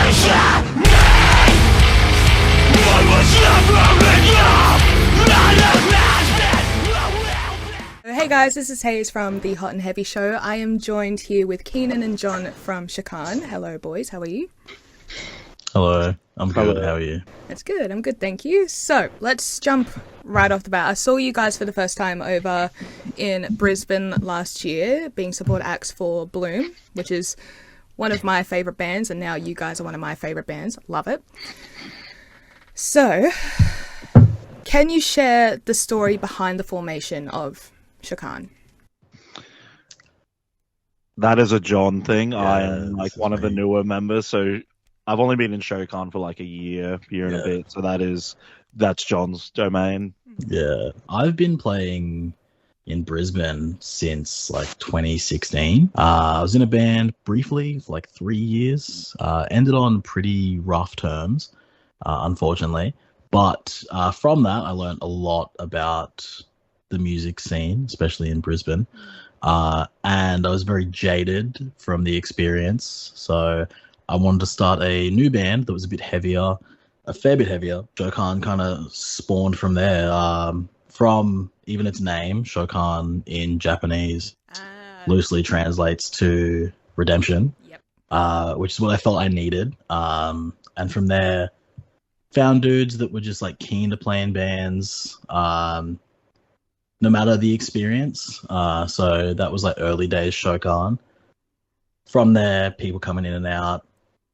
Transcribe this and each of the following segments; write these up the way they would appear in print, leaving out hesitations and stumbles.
Hey guys, this is Hayes from the Hot and Heavy Show. I am joined here with Keenan and John from Shokan. Hello boys, how are you? Hello, I'm good. How are you? That's good, I'm good, thank you. So, let's jump right off the bat. I saw you guys for the first time over in Brisbane last year, being support acts for Bloom, which is one of my favourite bands, and now you guys are one of my favourite bands. Love it. So, can you share the story behind the formation of Shokan? That is a John thing. Yeah, I am like one of the newer members, so I've only been in Shokan for like a year and a bit. So that's John's domain. Yeah, I've been playing in Brisbane since like 2016. I was in a band briefly for like 3 years. Ended on pretty rough terms, unfortunately. But from that, I learned a lot about the music scene, especially in Brisbane. And I was very jaded from the experience. So I wanted to start a new band that was a bit heavier, a fair bit heavier. Shokan kind of spawned from there. From even its name, Shokan in Japanese loosely translates to redemption, which is what I felt I needed. And from there, found dudes that were just like keen to play in bands, no matter the experience. So that was like early days Shokan. From there, people coming in and out,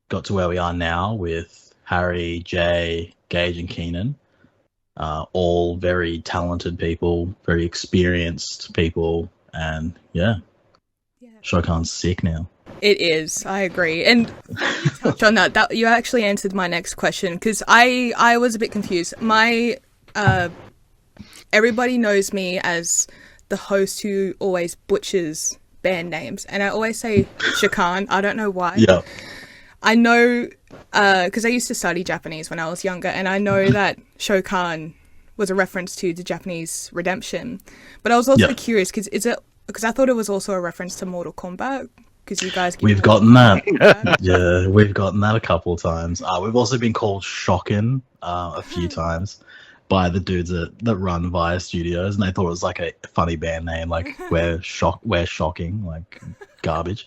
got to where we are now with Harry, Jay, Gage, and Keenan. All very talented people, very experienced people, and yeah. Shokan's sick now. It is, I agree. And you touched on that you actually answered my next question, because I was a bit confused. My everybody knows me as the host who always butchers band names, and I always say Shokan. I don't know why. Yeah. I know, because I used to study Japanese when I was younger, and I know that Shokan was a reference to the Japanese redemption. But I was also curious, because I thought it was also a reference to Mortal Kombat, because you guys... We've gotten that. Yeah, we've gotten that a couple of times. We've also been called Shokan a few times by the dudes that run Via Studios, and they thought it was like a funny band name, like we're shocking, like garbage,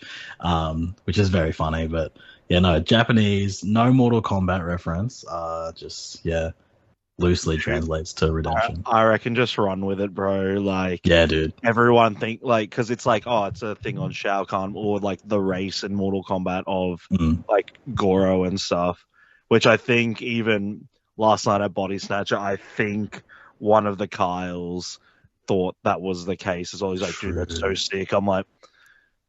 which is very funny. But yeah, no, Japanese, no Mortal Kombat reference, loosely translates to redemption. I reckon just run with it, bro. Like, yeah, dude. Everyone think like, because it's like, oh, it's a thing on Shao Kahn, or like the race in Mortal Kombat of like Goro and stuff, which I think even last night at Body Snatcher, I think one of the Kyles thought that was the case as well. He's like, dude, that's so sick. I'm like,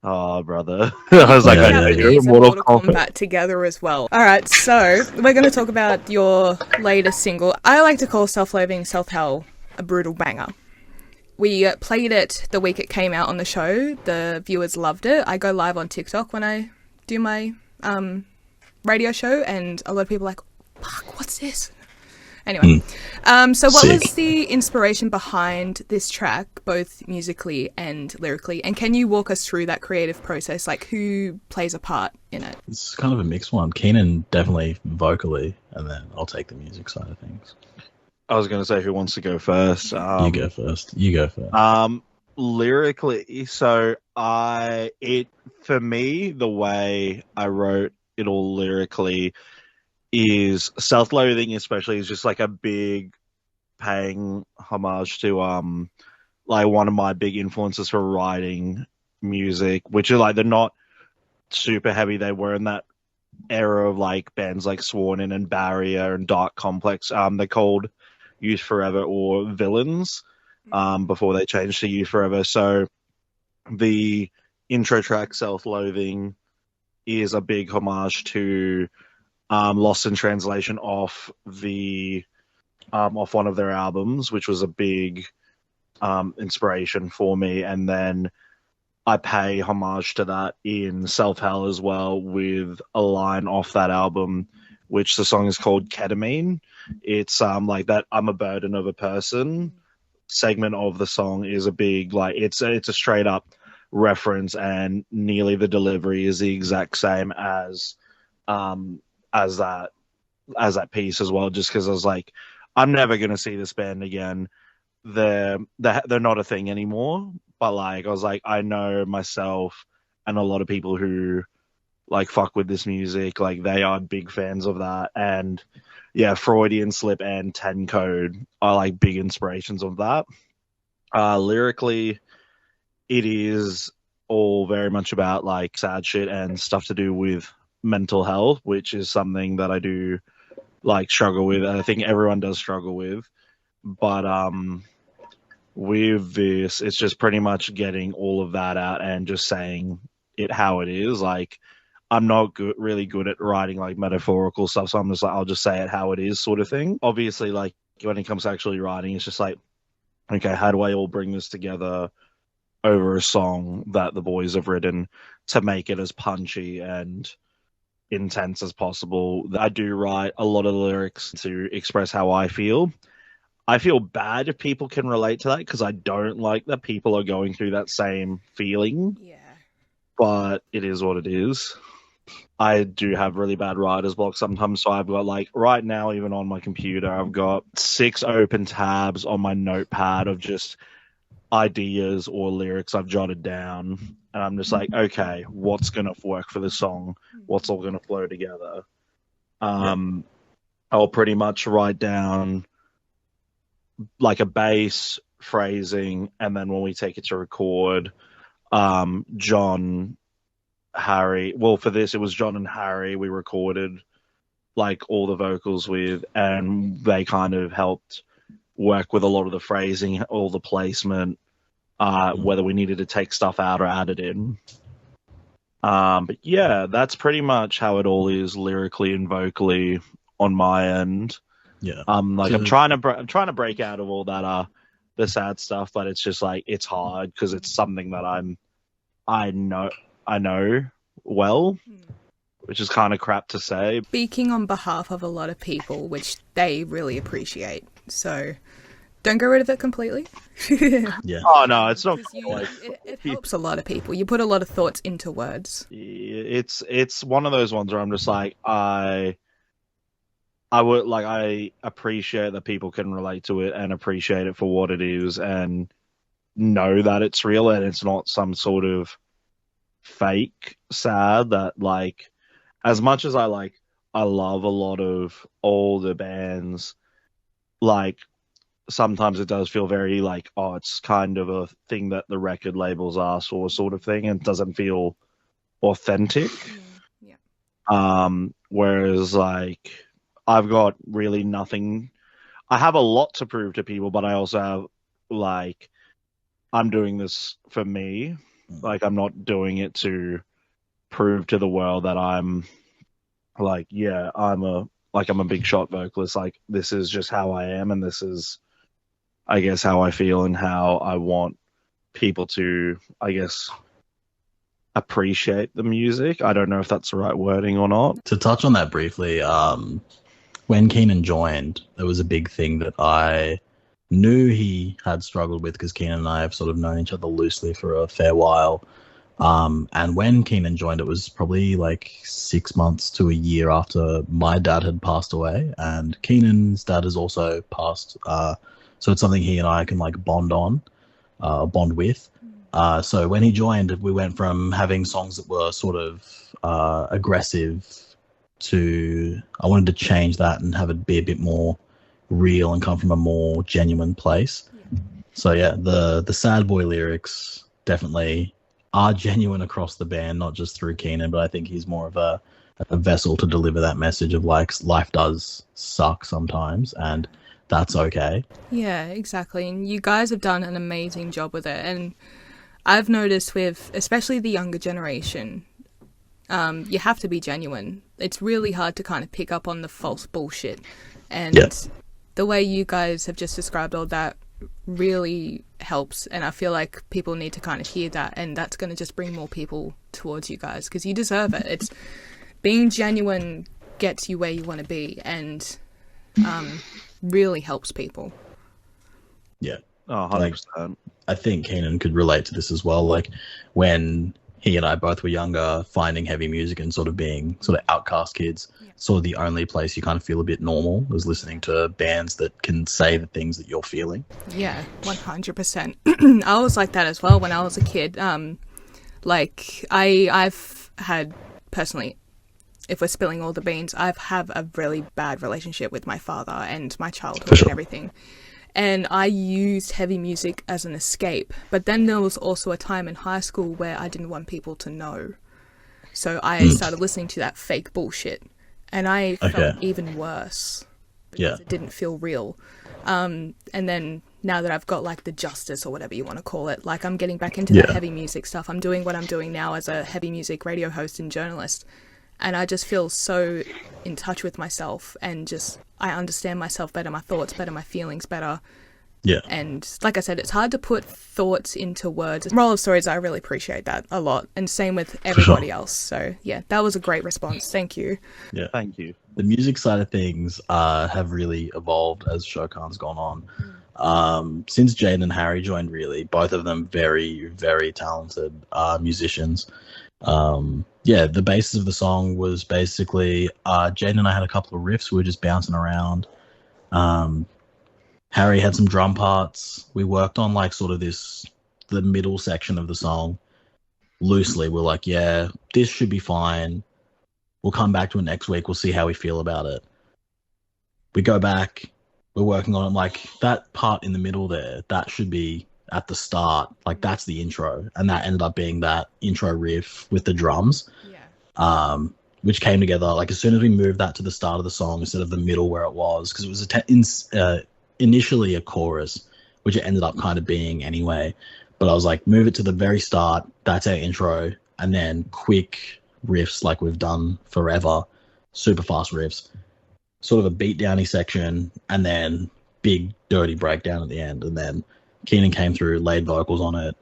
oh, brother. I was like, I know you're Mortal Kombat together as well. All right, so we're going to talk about your latest single. I like to call Self-Loathing, Self-Hell a brutal banger. We played it the week it came out on the show. The viewers loved it. I go live on TikTok when I do my radio show, and a lot of people are like, fuck, what's this? Anyway, so what was the inspiration behind this track, both musically and lyrically? And can you walk us through that creative process? Like, who plays a part in it? It's kind of a mixed one. Keenan definitely vocally, and then I'll take the music side of things. I was going to say, who wants to go first? You go first. Lyrically, so for me, the way I wrote it all lyrically is Self-Loathing, especially, is just like a big paying homage to like one of my big influences for writing music, which are like, they're not super heavy. They were in that era of like bands like Sworn In and Barrier and Dark Complex. They're called Youth Forever or Villains before they changed to Youth Forever. So the intro track Self-Loathing is a big homage to Lost in Translation off one of their albums, which was a big inspiration for me. And then I pay homage to that in Self-Hell as well, with a line off that album, which the song is called Ketamine. It's like that I'm a burden of a person segment of the song is a big, like, it's a straight up reference, and nearly the delivery is the exact same as as that piece as well, just because I was like, I'm never gonna see this band again. They're not a thing anymore. But like, I was like, I know myself and a lot of people who like fuck with this music, like they are big fans of that. And yeah, Freudian Slip and Ten Code are like big inspirations of that. Lyrically, it is all very much about like sad shit and stuff to do with mental health, which is something that I do like struggle with. I think everyone does struggle with. But with this, it's just pretty much getting all of that out and just saying it how it is. Like, I'm not really good at writing like metaphorical stuff, so I'm just like, I'll just say it how it is, sort of thing. Obviously, like when it comes to actually writing, it's just like, okay, how do I all bring this together over a song that the boys have written to make it as punchy and intense as possible? I do write a lot of lyrics to express how I feel. I feel bad if people can relate to that because I don't like that people are going through that same feeling. Yeah. But it is what it is. I do have really bad writer's block sometimes, so I've got like right now, even on my computer, I've got 6 open tabs on my notepad of just ideas or lyrics I've jotted down, and I'm just like, okay, what's gonna work for this song? What's all gonna flow together? I'll pretty much write down like a bass, phrasing, and then when we take it to record, John, Harry, well, for this it was John and Harry we recorded like all the vocals with, and they kind of helped work with a lot of the phrasing, all the placement, whether we needed to take stuff out or add it in. But yeah, that's pretty much how it all is lyrically and vocally on my end. Yeah. Like I'm trying to break out of all that the sad stuff, but it's just like it's hard because it's something that I know well, which is kind of crap to say. Speaking on behalf of a lot of people, which they really appreciate. So don't get rid of it completely. Yeah. Oh no, it's not. It helps a lot of people. You put a lot of thoughts into words. It's one of those ones where I'm just like I appreciate that people can relate to it and appreciate it for what it is and know that it's real and it's not some sort of fake sad. That like, as much as I love a lot of older bands, like sometimes it does feel very like, oh, it's kind of a thing that the record labels ask for, sort of thing, and doesn't feel authentic. Yeah. Whereas like I've got really nothing. I have a lot to prove to people, but I also have like, I'm doing this for me. Like I'm not doing it to prove to the world that I'm like, yeah, I'm a big shot vocalist. Like this is just how I am, and this is, I guess, how I feel and how I want people to, I guess, appreciate the music. I don't know if that's the right wording or not. To touch on that briefly, when Keenan joined, there was a big thing that I knew he had struggled with because Keenan and I have sort of known each other loosely for a fair while. And when Keenan joined, it was probably like 6 months to a year after my dad had passed away, and Keenan's dad has also passed. So it's something he and I can like bond with. So when he joined, we went from having songs that were sort of aggressive to, I wanted to change that and have it be a bit more real and come from a more genuine place. Yeah. So yeah, the sad boy lyrics definitely are genuine across the band, not just through Keenan, but I think he's more of a vessel to deliver that message of like life does suck sometimes and that's okay. Yeah, exactly. And you guys have done an amazing job with it. And I've noticed with especially the younger generation, you have to be genuine. It's really hard to kind of pick up on the false bullshit. And the way you guys have just described all that really helps. And I feel like people need to kind of hear that. And that's going to just bring more people towards you guys because you deserve it. It's being genuine gets you where you want to be and really helps people. Yeah. Oh, 100%. I think Keenan could relate to this as well. Like when he and I both were younger, finding heavy music and sort of being sort of outcast kids. Yeah. Sort of the only place you kind of feel a bit normal is listening to bands that can say the things that you're feeling. Yeah, 100%. I was like that as well when I was a kid. Like I've had personally, if we're spilling all the beans, I have a really bad relationship with my father and my childhood and everything. And I used heavy music as an escape. But then there was also a time in high school where I didn't want people to know. So I started listening to that fake bullshit. And I felt even worse. Because it didn't feel real. And then now that I've got like the justice or whatever you want to call it, like I'm getting back into that heavy music stuff. I'm doing what I'm doing now as a heavy music radio host and journalist. And I just feel so in touch with myself and just, I understand myself better, my thoughts better, my feelings better. Yeah. And like I said, it's hard to put thoughts into words. Moral of stories, I really appreciate that a lot. And same with everybody else. So yeah, that was a great response. Thank you. Yeah. Thank you. The music side of things have really evolved as Shokan's gone on. Since Jade and Harry joined, really, both of them very, very talented musicians. The basis of the song was basically Jade and I had a couple of riffs. We were just bouncing around. Harry had some drum parts. We worked on like sort of the middle section of the song loosely. We're like, yeah, this should be fine. We'll come back to it next week. We'll see how we feel about it. We go back. We're working on it. Like that part in the middle there, that should be at the start. Like that's the intro. And that ended up being that intro riff with the drums. Yeah. Which came together. Like as soon as we moved that to the start of the song instead of the middle where it was, because it was initially a chorus, which it ended up kind of being anyway. But I was like, move it to the very start. That's our intro. And then quick riffs like we've done forever, super fast riffs, sort of a beat downy section, and then big dirty breakdown at the end. And then Keenan came through, laid vocals on it,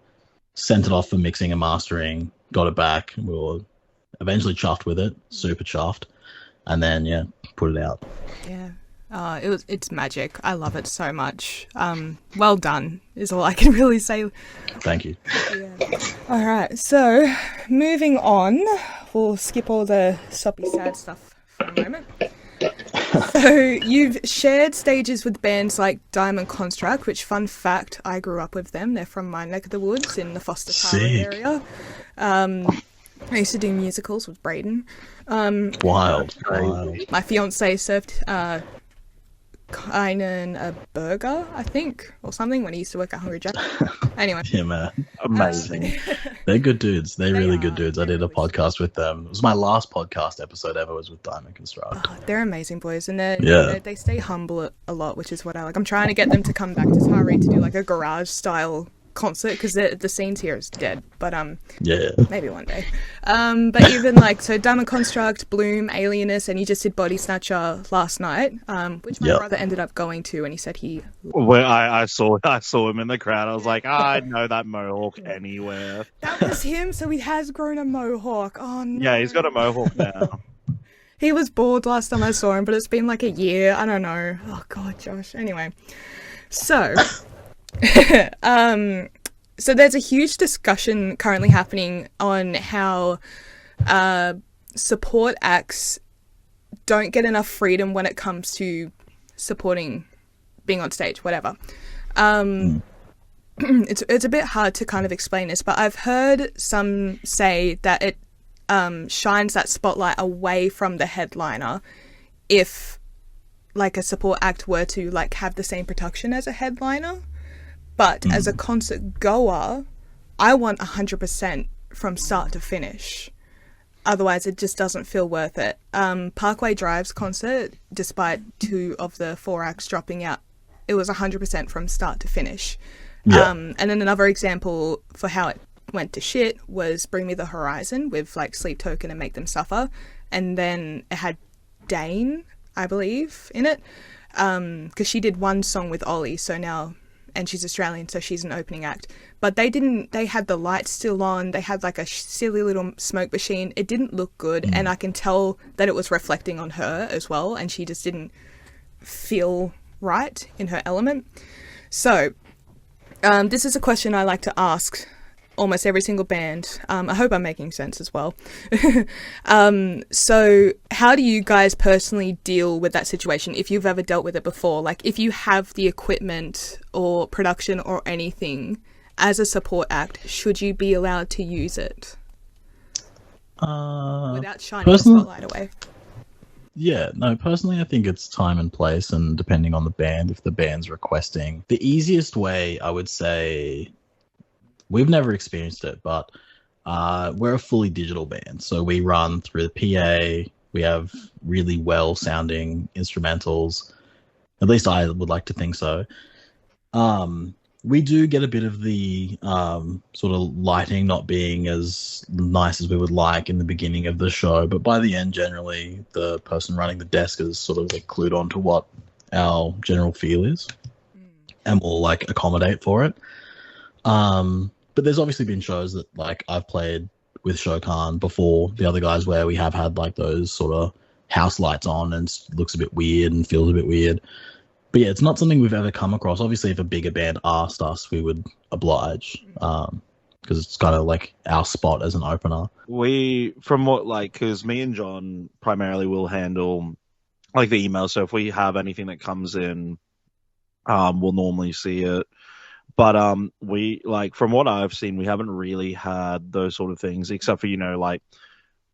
sent it off for mixing and mastering, got it back. We were eventually chuffed with it, super chuffed, and then put it out. Yeah. It's magic. I love it so much. Well done is all I can really say. Thank you. Yeah. All right, so moving on, we'll skip all the soppy sad stuff for a moment. So you've shared stages with bands like Diamond Construct, which, fun fact, I grew up with them. They're from my neck of the woods in the Foster Tara area. I used to do musicals with Brayden. Wild. My fiance served Kynan a burger, I think, or something when he used to work at Hungry Jack. Anyway. Yeah, man. Amazing. They're good dudes. They're really good dudes. I did a podcast with them. It was my last podcast episode ever was with Diamond Construct. Oh, they're amazing boys, and they stay humble a lot, which is what I like. I'm trying to get them to come back to Taree to do like a garage style concert because the scenes here is dead, but maybe one day. But even like, so Diamond Construct, Bloom, Alienist, and you just did Body Snatcher last night, which my brother ended up going to, and he said Well, I saw him in the crowd. I was like, I know that mohawk anywhere. That was him. So he has grown a mohawk. Oh no. Yeah, he's got a mohawk now. He was bald last time I saw him, but it's been like a year. I don't know. Oh god, Josh. Anyway, so so there's a huge discussion currently happening on how support acts don't get enough freedom when it comes to supporting being on stage, whatever. It's a bit hard to kind of explain this, but I've heard some say that it shines that spotlight away from the headliner if like a support act were to like have the same production as a headliner. But as a concert goer, I want 100% from start to finish. Otherwise, it just doesn't feel worth it. Parkway Drive's concert, despite 2 of the 4 acts dropping out, it was 100% from start to finish. Yeah. And then another example for how it went to shit was Bring Me the Horizon with like Sleep Token and Make Them Suffer. And then it had Dane, I believe, in it. Because she did one song with Ollie, so now... and she's Australian, so she's an opening act. But they had the lights still on, they had like a silly little smoke machine. It didn't look good, and I can tell that it was reflecting on her as well, and she just didn't feel right in her element. So, this is a question I like to ask almost every single band. I hope I'm making sense as well. So how do you guys personally deal with that situation, if you've ever dealt with it before? Like, if you have the equipment or production or anything as a support act, should you be allowed to use it? Without shining the spotlight away. Yeah, no, personally I think it's time and place, and depending on the band, if the band's requesting. The easiest way, I would say, we've never experienced it, but we're a fully digital band. So we run through the PA, we have really well-sounding instrumentals. At least I would like to think so. We do get a bit of the sort of lighting not being as nice as we would like in the beginning of the show, but by the end, generally, the person running the desk is sort of like clued on to what our general feel is, and will like accommodate for it. But there's obviously been shows that like I've played with Shokan before, the other guys, where we have had like those sort of house lights on and it looks a bit weird and feels a bit weird. But yeah, it's not something we've ever come across. Obviously, if a bigger band asked us, we would oblige, because it's kind of like our spot as an opener. Because me and John primarily will handle like the email. So if we have anything that comes in, we'll normally see it. But we, like, from what I've seen, we haven't really had those sort of things, except for, like,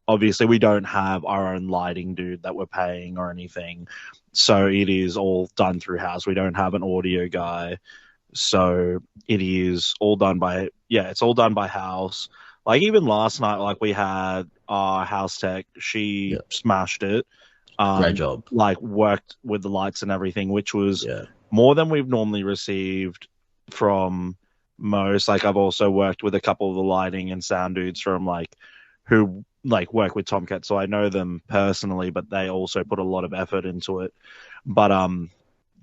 obviously we don't have our own lighting dude that we're paying or anything. So it is all done through house. We don't have an audio guy. So it is all done by, it's all done by house. Like, even last night, like, we had our house tech. She smashed it. Great job. Like, worked with the lights and everything, which was more than we've normally received from most. Like, I've also worked with a couple of the lighting and sound dudes from, like, who like work with Tomcat, so I know them personally, but they also put a lot of effort into it. But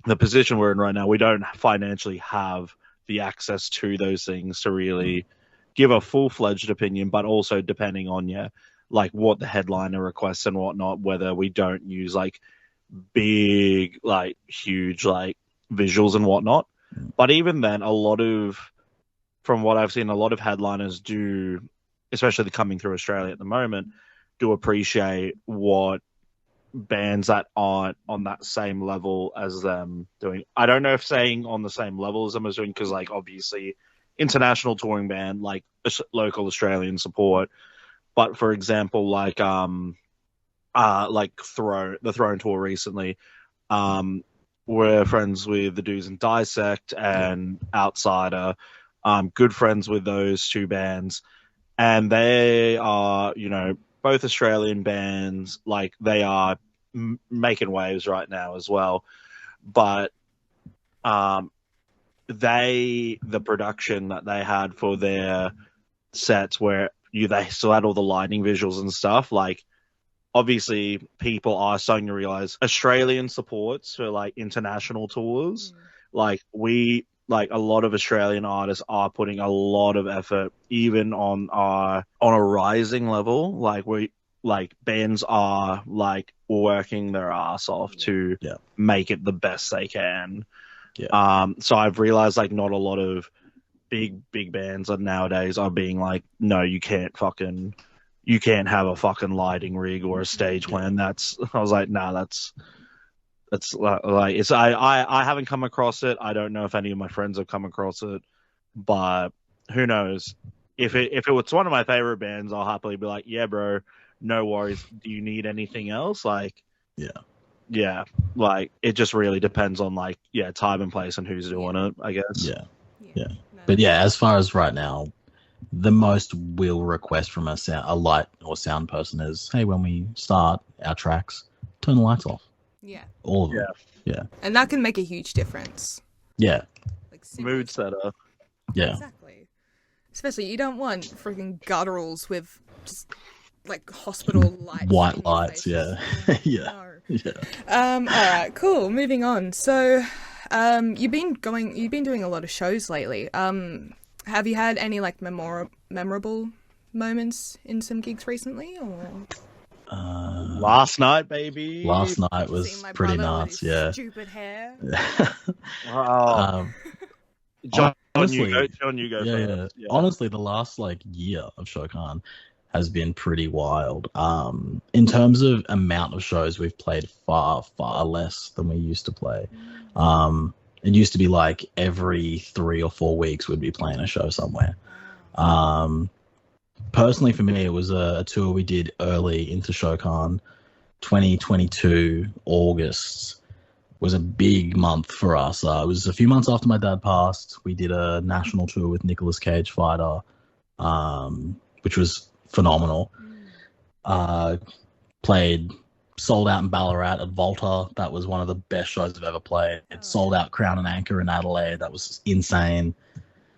the position we're in right now, we don't financially have the access to those things to really give a full-fledged opinion, but also depending on like what the headliner requests and whatnot, whether we don't use like big, like huge, like visuals and whatnot. But even then, from what I've seen, a lot of headliners do, especially coming through Australia at the moment, do appreciate what bands that aren't on that same level as them doing. I don't know if saying on the same level as them is doing, because like obviously international touring band, like local Australian support. But for example, like the Throne tour recently, we're friends with the dudes in Dissect and Outsider, good friends with those two bands. And they are, both Australian bands. Like, they are making waves right now as well. But the production that they had for their sets, where they still had all the lighting visuals and stuff, like, obviously people are starting to realize Australian supports for like international tours. Like, a lot of Australian artists are putting a lot of effort, even on a rising level. Like bands are like working their ass off to make it the best they can. So I've realized like not a lot of big bands nowadays are being like, no, you can't have a fucking lighting rig or a stage plan. I was like, nah, that's like, it's I haven't come across it. I don't know if any of my friends have come across it, but who knows? If it was one of my favorite bands, I'll happily be like, yeah, bro, no worries. Do you need anything else? Like, yeah. Like, it just really depends on like time and place and who's doing it, I guess. Yeah. But yeah, as far as right now, the most we'll request from a light or sound person is, hey, when we start our tracks, turn the lights off. Yeah. All of them. Yeah. And that can make a huge difference. Yeah. Like, mood setter. Yeah. Exactly. Especially, you don't want freaking gutturals with just like hospital lights. White lights, yeah. No. All right, cool. Moving on. So, you've been doing a lot of shows lately. Have you had any like memorable moments in some gigs recently, or? Last night, baby. Last night was pretty nuts. Yeah. Stupid hair. John honestly, John, you go yeah. first. Yeah. Honestly, the last like year of Shokan has been pretty wild. In terms of amount of shows, we've played far, far less than we used to play. It used to be like every 3 or 4 weeks we'd be playing a show somewhere. Personally, for me, it was a tour we did early into Shokan. 2022 August was a big month for us. It was a few months after my dad passed. We did a national tour with Nicolas Cage Fighter, which was phenomenal. Played sold out in Ballarat at Volta. That was one of the best shows I've ever played. It sold out Crown and Anchor in Adelaide. That was insane.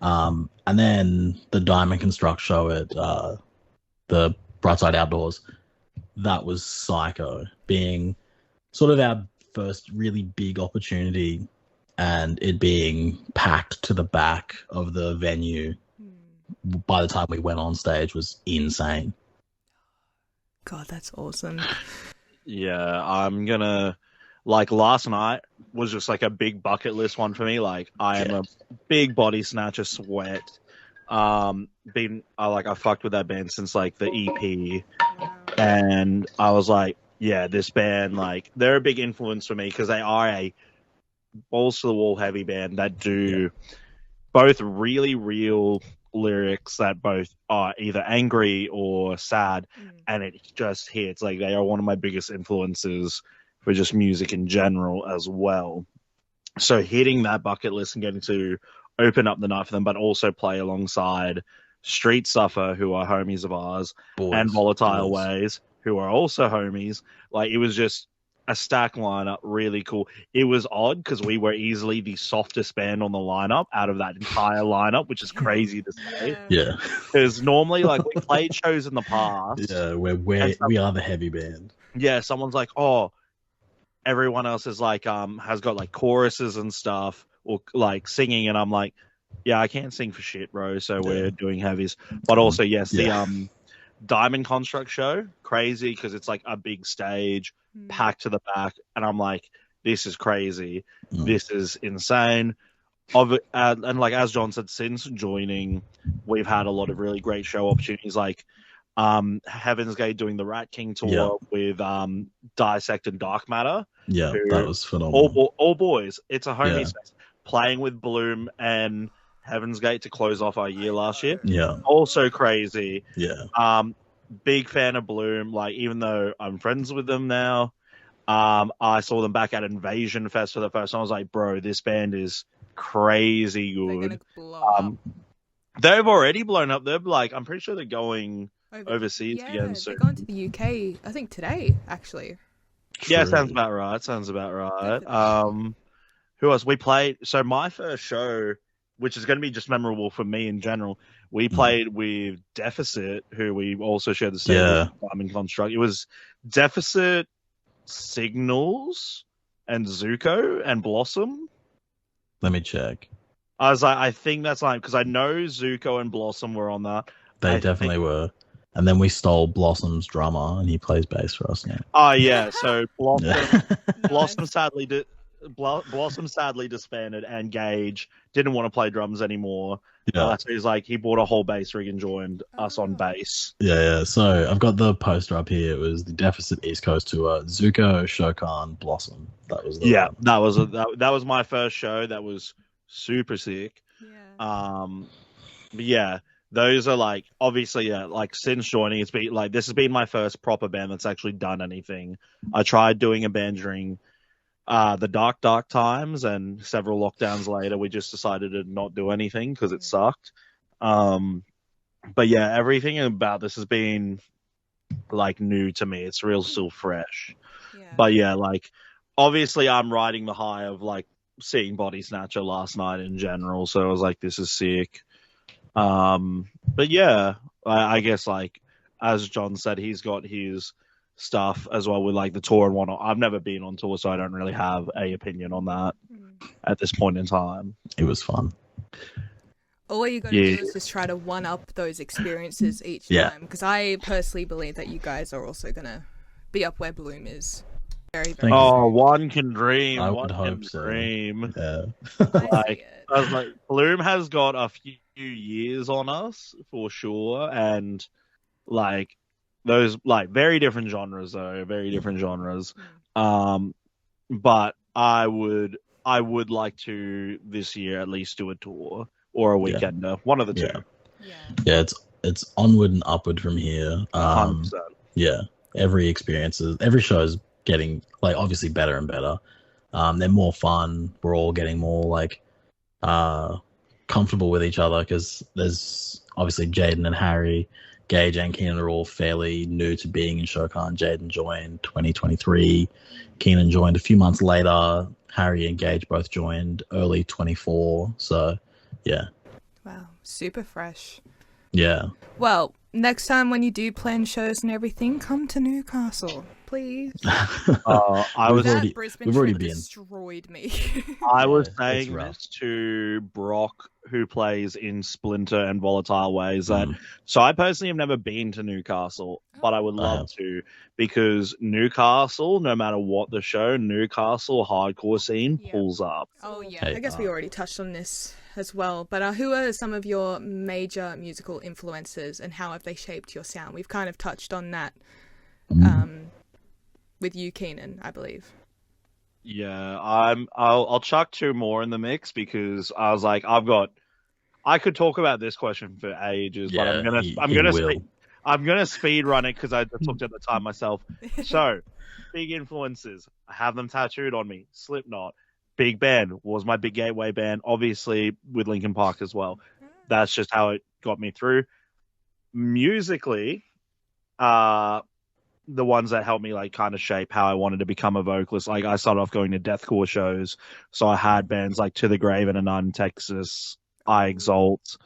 And then the Diamond Construct show at the Brightside Outdoors. That was psycho, being sort of our first really big opportunity, and it being packed to the back of the venue by the time we went on stage was insane. God, that's awesome. Yeah, I'm gonna like last night was just like a big bucket list one for me. Like I am a big body snatcher, sweat. I fucked with that band since like the EP, and I was like, yeah, this band, like they're a big influence for me because they are a balls to the wall heavy band that do both really real lyrics that both are either angry or sad, and it just hits. Like they are one of my biggest influences for just music in general as well. So hitting that bucket list and getting to open up the night for them, but also play alongside Street Suffer, who are homies of ours, and Volatile Ways, who are also homies. Like it was just a stack lineup, really cool. It was odd because we were easily the softest band on the lineup out of that entire lineup, which is crazy to say. Yeah. Because normally, like we played shows in the past. Yeah, we are the heavy band. Yeah, someone's like, oh, everyone else is like has got like choruses and stuff or like singing, and I'm like, yeah, I can't sing for shit, bro. So we're doing heavies. But also, yes, the Diamond Construct show, crazy because it's like a big stage packed to the back, and I'm like, this is crazy. This is insane. And like as John said, since joining, we've had a lot of really great show opportunities, like Heaven's Gate doing the Rat King tour with Dissect and Dark Matter. Yeah, that was phenomenal. All boys. It's a homies fest. Playing with Bloom and Heaven's Gate to close off our year last year. Yeah. Also crazy. Yeah. Big fan of Bloom. Like, even though I'm friends with them now, I saw them back at Invasion Fest for the first time. I was like, bro, this band is crazy good. They're gonna blow up. They've already blown up. They're like, I'm pretty sure they're going overseas again soon. They're going to the UK, I think today, actually. Yeah, sounds about right. Who else? We played. So my first show, which is going to be just memorable for me in general, we played with Deficit, who we also shared the stage with Diamond Construct. It was Deficit, Signals, and Zuko and Blossom. Let me check. I was like, I think that's like, because I know Zuko and Blossom were on that. They definitely were. And then we stole Blossom's drummer, and he plays bass for us now. Oh yeah, so Blossom sadly disbanded, and Gage didn't want to play drums anymore. So he's like, he bought a whole bass rig and joined us on bass. Yeah. So I've got the poster up here. It was the Deficit East Coast tour. Zuko, Shokan, Blossom. That was that was my first show. That was super sick. But yeah. Those are like, obviously, like since joining, it's been like, this has been my first proper band that's actually done anything. I tried doing a band during the dark times, and several lockdowns later, we just decided to not do anything because it sucked. But yeah, everything about this has been like new to me. It's still fresh. But yeah, like obviously I'm riding the high of like seeing Body Snatcher last night in general. So I was like, this is sick. But yeah, I guess like as John said, he's got his stuff as well with like the tour and whatnot. I've never been on tour, so I don't really have a opinion on that at this point in time. It was fun. All you gotta do is just try to one up those experiences each time, because I personally believe that you guys are also gonna be up where Bloom is. very Thank you. Oh, one can dream. I One would can hope so. dream. Yeah. I Like, see it. I was like, Bloom has got a few years on us for sure, and like those like very different genres though, very different genres. But I would like to this year at least do a tour or a Yeah. weekender, one of the Yeah. two. Yeah. Yeah, it's onward and upward from here. 100%. Yeah, every show is getting like obviously better and better. They're more fun. We're all getting more like comfortable with each other because there's obviously Jaden and Harry, Gage and Keenan are all fairly new to being in Shokan. Jaden joined 2023. Keenan joined a few months later. Harry and Gage both joined early 24. So, yeah. Wow, super fresh. Yeah. Well, next time when you do plan shows and everything, come to Newcastle, please. I was That Brisbane we've already trip been. destroyed me. I was it's saying rough. this to Brock, who plays in Splinter and Volatile Ways, that Mm. so I personally have never been to Newcastle, but I would I love have. to because Newcastle, no matter what the show, Newcastle hardcore scene Yeah. pulls up. Oh yeah, Hey, I guess we already touched on this as well. But who are some of your major musical influences, and how have they shaped your sound? We've kind of touched on that with you, Keenan, I believe. Yeah, I'll chuck two more in the mix because I was like, I could talk about this question for ages, but Yeah, I'm gonna speed run it because I just looked at the time myself. So, big influences. I have them tattooed on me. Slipknot, big band was my big gateway band, obviously with Linkin Park as well. That's just how it got me through. Musically, the ones that helped me like kind of shape how I wanted to become a vocalist. Like I started off going to deathcore shows, so I had bands like To the Grave and Anon, Texas, I Exalt,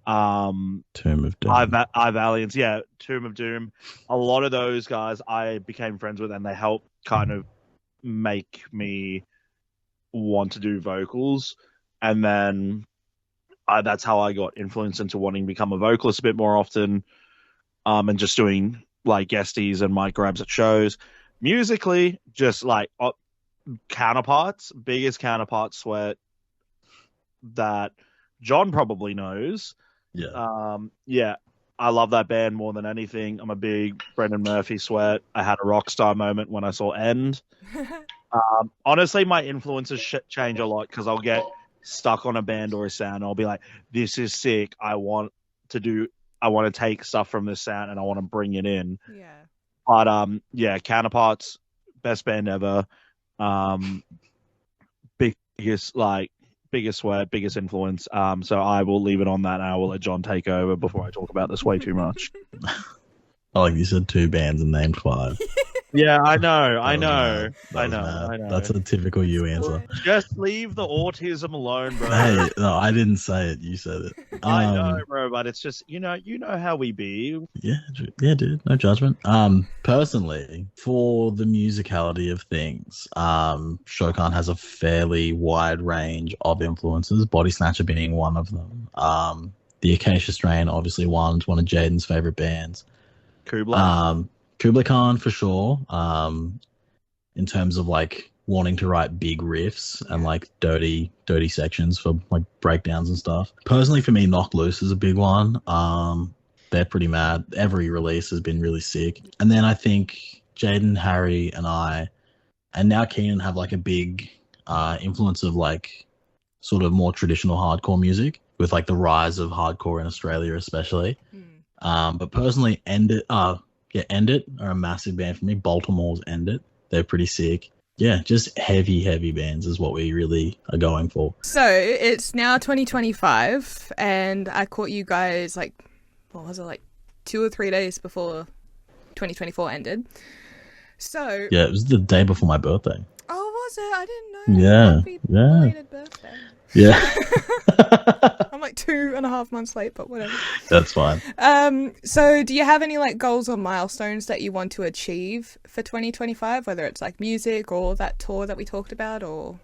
Tomb of Doom. I Valiance, yeah, Tomb of Doom. A lot of those guys I became friends with, and they helped kind of make me want to do vocals. And then that's how I got influenced into wanting to become a vocalist a bit more often, and just doing like guesties and mic grabs at shows. Musically, just like counterparts, biggest counterpart sweat that John probably knows. Yeah. I love that band more than anything. I'm a big Brendan Murphy sweat. I had a rock star moment when I saw End. Honestly, my influences change a lot because I'll get stuck on a band or a sound. I'll be like, this is sick. I want to take stuff from this sound and I want to bring it in. Yeah. But yeah, Counterparts, best band ever. Biggest sweat, biggest influence. So I will leave it on that and I will let John take over before I talk about this way too much. I like you said 2 bands and named 5. Yeah, I know. That was mad. That's a typical you answer. Just leave the autism alone, bro. Hey, no, I didn't say it. You said it. I know, bro, but it's just you know how we be. Yeah, dude. No judgment. Personally, for the musicality of things, Shokan has a fairly wide range of influences. Body Snatcher being one of them. The Acacia Strain, obviously, one of Jaden's favorite bands. Kublai Khan for sure. In terms of like wanting to write big riffs and like dirty sections for like breakdowns and stuff. Personally, for me, Knock Loose is a big one. They're pretty mad. Every release has been really sick. And then I think Jaden, Harry, and I, and now Keenan have like a big influence of like sort of more traditional hardcore music with like the rise of hardcore in Australia, especially. But personally, End It are a massive band for me. Baltimore's End It. They're pretty sick. Yeah, just heavy bands is what we really are going for. So it's now 2025, and I caught you guys like, what was it, like 2 or 3 days before 2024 ended. So yeah, it was the day before my birthday. Oh, was it? I didn't know. Yeah, Happy belated birthday. Yeah. I'm like 2.5 months late, but whatever. That's fine. So do you have any like goals or milestones that you want to achieve for 2025, whether it's like music or that tour that we talked about, or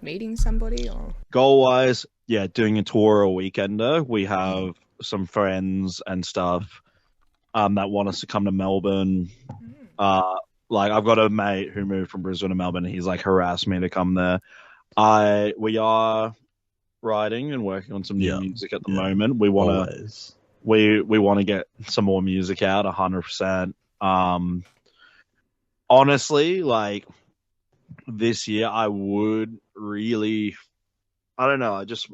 meeting somebody, or goal wise, yeah, doing a tour or a weekender. We have some friends and stuff that want us to come to Melbourne like I've got a mate who moved from Brisbane to Melbourne, and he's like harassed me to come there. We are writing and working on some new Yeah, music at the yeah, moment. We want to always. we want to get some more music out 100%. Honestly, like this year I would really, I don't know, I just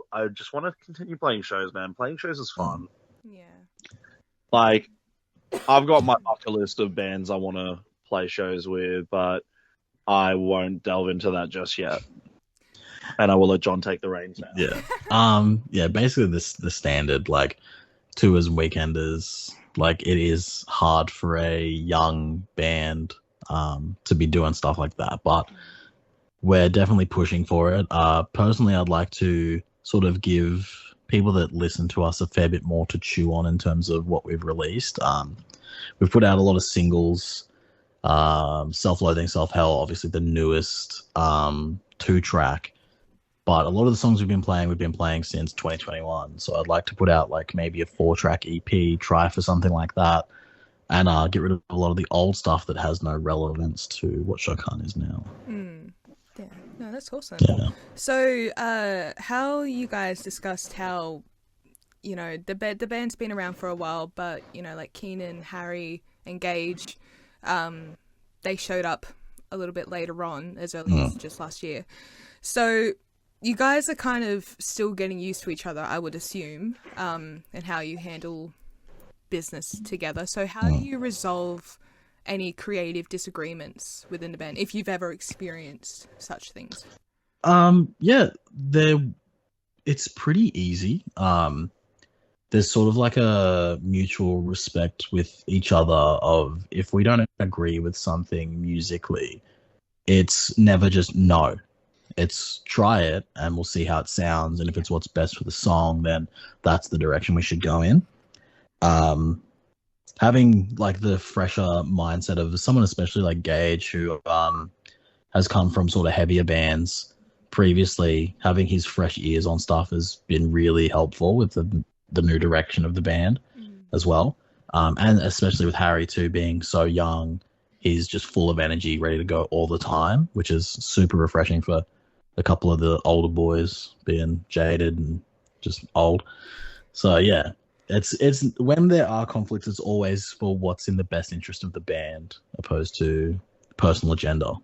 want to continue playing shows, man. Playing shows is fun. Yeah. Like I've got my bucket list of bands I want to play shows with, but I won't delve into that just yet. And I will let John take the reins now. Yeah. Yeah, basically the standard, like tours and weekenders. Like it is hard for a young band to be doing stuff like that, but we're definitely pushing for it. Personally, I'd like to sort of give people that listen to us a fair bit more to chew on in terms of what we've released. We've put out a lot of singles, Self-Loathing, Self-Hell, obviously the newest 2-track. But a lot of the songs we've been playing since 2021. So I'd like to put out like maybe a 4-track EP, try for something like that, and get rid of a lot of the old stuff that has no relevance to what Shokan is now. Yeah, no, that's awesome. Yeah. So, how you guys discussed how, you know, the band's been around for a while, but, you know, like Keenan, Harry, and Gage, they showed up a little bit later on, as early as just last year. So you guys are kind of still getting used to each other, I would assume, and how you handle business together. So how do you resolve any creative disagreements within the band, if you've ever experienced such things? Yeah, it's pretty easy. There's sort of like a mutual respect with each other of if we don't agree with something musically, it's never just no. It's try it and we'll see how it sounds. And if it's what's best for the song, then that's the direction we should go in. Having like the fresher mindset of someone, especially like Gage, who has come from sort of heavier bands previously, having his fresh ears on stuff has been really helpful with the new direction of the band as well. And especially with Harry too, being so young, he's just full of energy, ready to go all the time, which is super refreshing for a couple of the older boys being jaded and just old. So yeah, it's when there are conflicts, it's always for what's in the best interest of the band, opposed to personal agenda.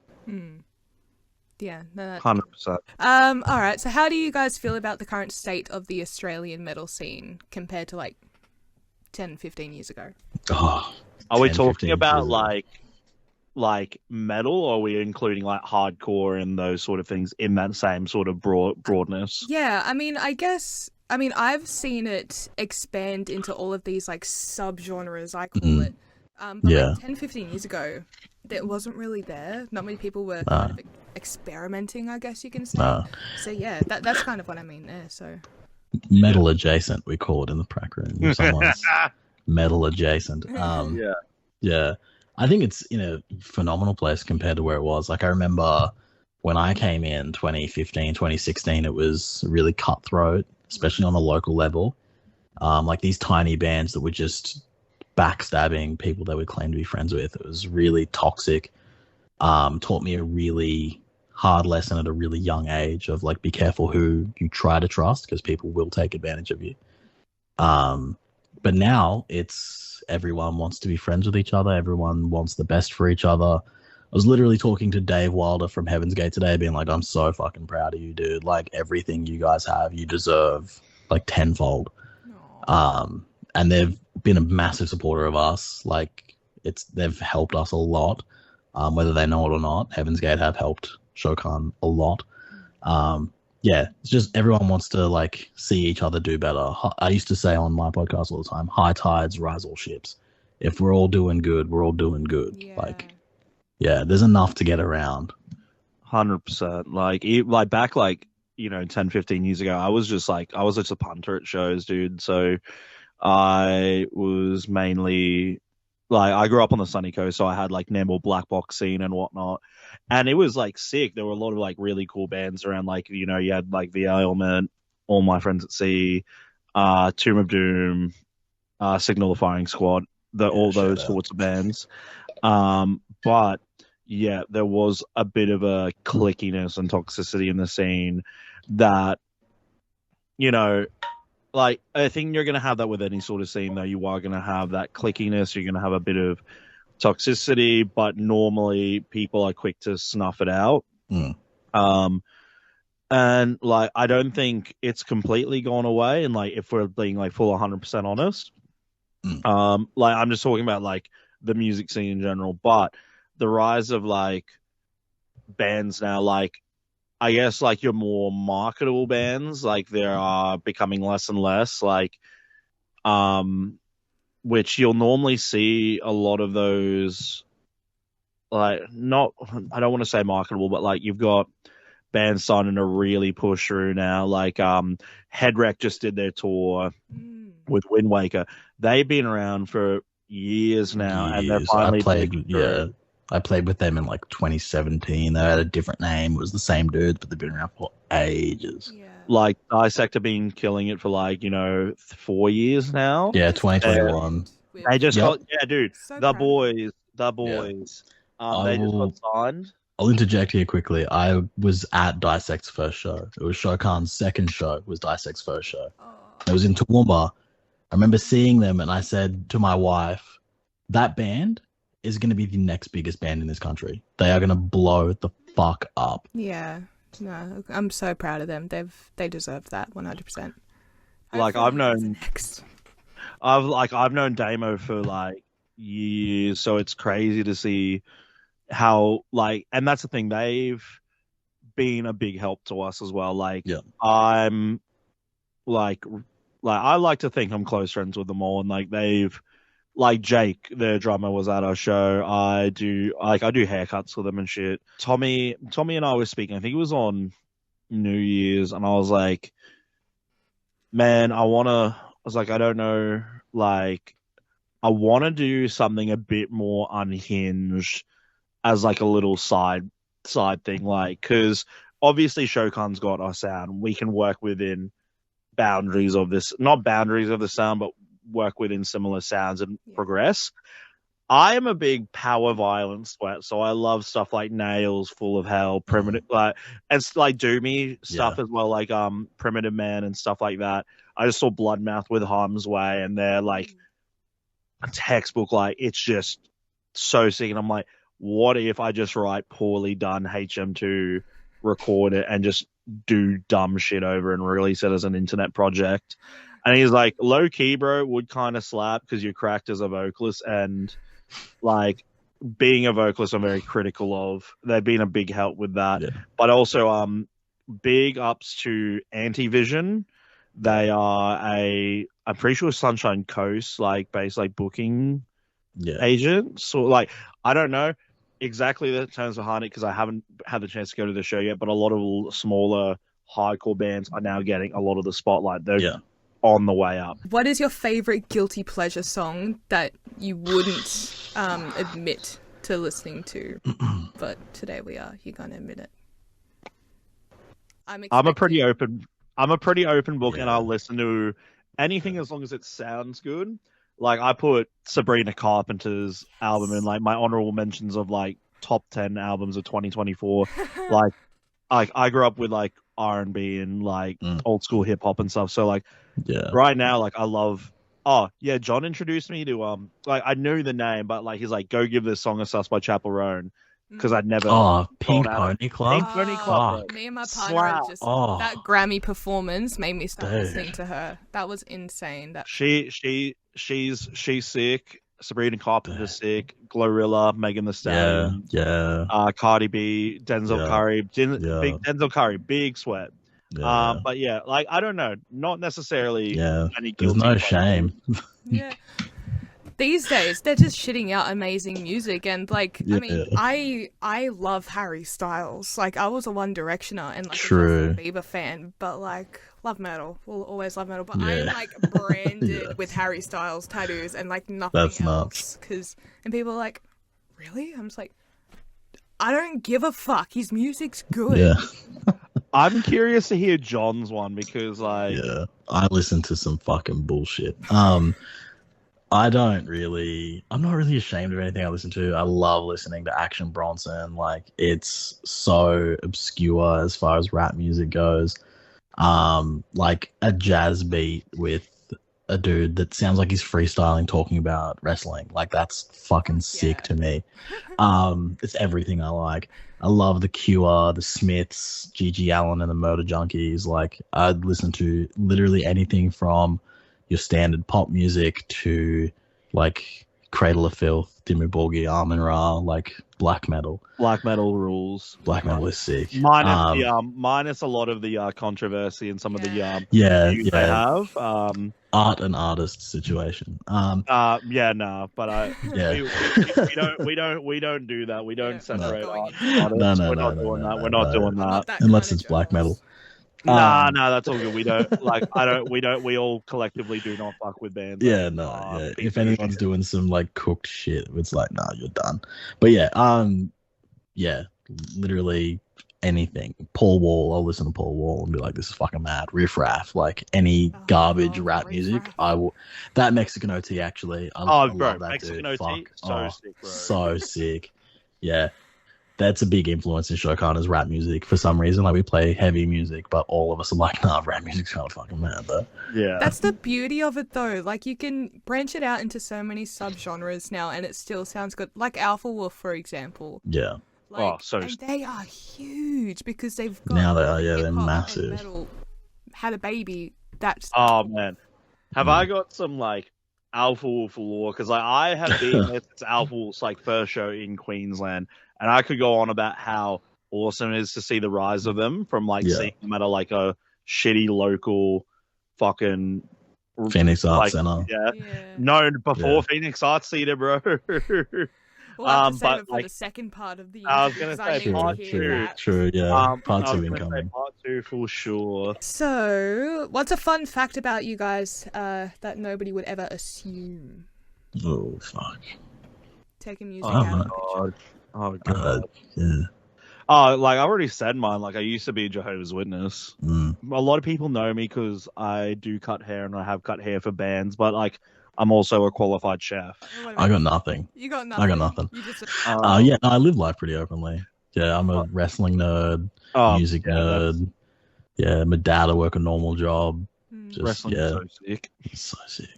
Yeah, no, that's 100%. all right. So how do you guys feel about the current state of the Australian metal scene compared to like 10, 15 years ago? Oh, Are we 10, talking 15 about years ago. like metal, or are we including like hardcore and those sort of things in that same sort of broadness? Yeah, I mean, I've seen it expand into all of these like subgenres, I call it. But Yeah. like 10, 15 years ago, that wasn't really there. Not many people were kind of experimenting, I guess you can say. So yeah, that's kind of what I mean there. So Metal adjacent, we call it in the prac room. If someone's metal adjacent. Yeah. I think it's in a phenomenal place compared to where it was. Like I remember when I came in 2015, 2016, it was really cutthroat, especially on the local level. Like these tiny bands that were just backstabbing people they would claim to be friends with. It was really toxic. Taught me a really hard lesson at a really young age of like, be careful who you try to trust because people will take advantage of you. But now it's everyone wants to be friends with each other. Everyone wants the best for each other. I was literally talking to Dave Wilder from Heaven's Gate today, being like, I'm so fucking proud of you, dude. Like everything you guys have, you deserve like tenfold. And they've been a massive supporter of us. Like they've helped us a lot, whether they know it or not. Heaven's Gate have helped Shokan a lot. Yeah, it's just everyone wants to like see each other do better. I used to say on my podcast all the time, high tides rise all ships. If we're all doing good, we're all doing good. yeah. Like, yeah, there's enough to get around. 100%. Like back like, 10, 15 years ago, I was just a punter at shows, dude. So I was mainly like, I grew up on the sunny coast, so I had like Namble Black Box scene and whatnot. And it was like sick. There were a lot of like really cool bands around, like, you had like The Ailment, All My Friends at Sea, Tomb of Doom, Signal the Firing Squad, all those sorts of bands. But yeah, there was a bit of a clickiness and toxicity in the scene that, you know, like, I think you're going to have that with any sort of scene, though. You are going to have that clickiness. You're going to have a bit of toxicity, but normally people are quick to snuff it out. Um, and like, I don't think it's completely gone away. And like, if we're being like full 100% honest, like, I'm just talking about like the music scene in general, but the rise of like bands now, like, I guess like your more marketable bands, like, there are becoming less and less, like, which you'll normally see a lot of those, like, not, I don't want to say marketable, but like, you've got bands starting to really push through now. Like, Headwreck just did their tour with Wind Waker. They've been around for years now, and they're finally I played with them in like 2017. They had a different name. It was the same dudes, but they've been around for ages. Yeah. Like, Dissect have been killing it for like, 4 years now. Yeah, 2021. They just got, dude, So the proud. boys. I They just will- got signed. I'll interject here quickly. I was at Dissect's first show. It was Shokan's second show. Was Dissect's first show. It was in Toowoomba. I remember seeing them, and I said to my wife, "That band is going to be the next biggest band in this country. They are going to blow the fuck up." Yeah. No, I'm so proud of them. They deserve that 100%. Like, Hopefully I've known- it's next. I've known Damo for like years, so it's crazy to see how, like, and that's the thing, they've been a big help to us as well. Like, I'm like I like to think I'm close friends with them all, and like, they've, like, Jake, their drummer, was at our show. I do haircuts for them and shit. Tommy and I were speaking, I think it was on New Year's, and I was like, man, I don't know, like, I want to do something a bit more unhinged as like a little side thing, like, because obviously Shokan's got our sound. We can work within boundaries of this, not boundaries of the sound, but work within similar sounds and progress. I am a big power violence sweat, so I love stuff like Nails, Full of Hell, Primitive, like, and like doomy stuff as well, like Primitive Man and stuff like that. I just saw Bloodmouth with Harm's Way, and they're like a textbook, like, it's just so sick. And I'm like, what if I just write poorly done HM2, record it, and just do dumb shit over and release it as an internet project? And he's like, low key, bro, would kind of slap because you're cracked as a vocalist, and like, being a vocalist, I'm very critical of. They've been a big help with that. But also, big ups to Antivision. They are I'm pretty sure Sunshine Coast, like, based like booking agent. So like, I don't know exactly the terms behind it because I haven't had the chance to go to the show yet. But a lot of smaller hardcore bands are now getting a lot of the spotlight. They're on the way up. What is your favorite guilty pleasure song that you wouldn't admit to listening to, but today you're gonna admit it? I'm a pretty open book, and I'll listen to anything as long as it sounds good. Like, I put Sabrina Carpenter's album in like my honorable mentions of like top 10 albums of 2024. Like, I grew up with like R&B and like old school hip hop and stuff. So like, right now, like, I love. Oh yeah, John introduced me to like, I knew the name, but like, he's like, go give this song a sus by Chappell Roan, because I'd never. Pink Pony Club. Pink Pony Club. Me and my partner just that Grammy performance made me start listening to her. That was insane. That she's sick. Sabrina Carpenter's sick. Glorilla, Megan Thee Stallion. Cardi B, Denzel Curry, big Denzel Curry, big sweat. But yeah, like, I don't know, not necessarily. Any there's no shame. These days they're just shitting out amazing music, and like, I mean, I love Harry Styles. Like, I was a One Directioner and like a Justin Bieber fan, but like, love metal. Will always love metal. But I'm like branded with Harry Styles tattoos and like nothing else. And people are like, really? I'm just like, I don't give a fuck. His music's good. I'm curious to hear John's one because, like, I listen to some fucking bullshit. I'm not really ashamed of anything I listen to. I love listening to Action Bronson. Like, it's so obscure as far as rap music goes. Like a jazz beat with a dude that sounds like he's freestyling talking about wrestling. Like, that's fucking sick to me. It's everything I like. I love The Cure, The Smiths, Gigi Allen and the Murder Junkies. Like, I'd listen to literally anything from your standard pop music to like Cradle of Filth, Dimmu Borgir, Amon Ra, like black metal. Black metal rules. Black metal is sick. Minus a lot of the controversy and some of the views they have. Art and artist situation. But we don't do that. We don't separate art and artists. We're not doing that. We're not doing that unless it's black metal. Nah, that's all good. We don't like. We all collectively do not fuck with bands. Yeah, if anyone's doing some like cooked shit, it's like, nah, you're done. But yeah, literally anything. Paul Wall, I'll listen to Paul Wall and be like, this is fucking mad. Riff Raff, like any garbage rap music. I will. That Mexican OT actually. I love that Mexican dude. OT, sick, bro. So sick. Yeah. That's a big influence in Shokan is rap music for some reason. Like, we play heavy music, but all of us are like, nah, rap music's kind of fucking mad though. Yeah. That's the beauty of it though. Like, you can branch it out into so many subgenres now and it still sounds good. Like Alpha Wolf, for example. Yeah. Like, and they are huge because they've got now they are, they're massive. Metal had a baby. That's man. Have I got some like Alpha Wolf lore? Because like, I have been there since Alpha Wolf's like first show in Queensland. And I could go on about how awesome it is to see the rise of them from like seeing them at like a shitty local fucking Phoenix Arts Center. Known before Phoenix Arts Theatre, bro. Well, I have to save it for the second part of the interview. I was going to say part two. Yeah. Part 2 incoming. Part 2 for sure. So, what's a fun fact about you guys that nobody would ever assume? Oh, fuck. Taking music out of the picture. Oh god. Yeah. Oh, like I already said mine. Like, I used to be a Jehovah's Witness. A lot of people know me because I do cut hair and I have cut hair for bands. But like, I'm also a qualified chef. I got nothing. You got nothing. I got nothing. You just... I live life pretty openly. Yeah, I'm a wrestling nerd, music nerd. Yeah, my dad will work a normal job. Wrestling is so sick. It's so sick.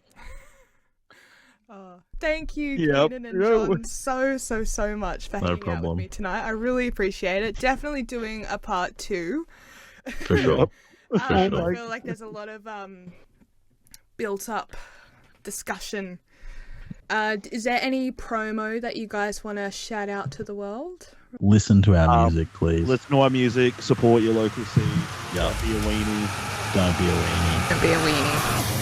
Thank you, Keenan and John, so much for hanging out with me tonight. I really appreciate it. Definitely doing a part 2. For sure. I feel like there's a lot of built up discussion. Is there any promo that you guys want to shout out to the world? Listen to our music, please. Listen to our music. Support your local scene. Don't be a weenie. Don't be a weenie.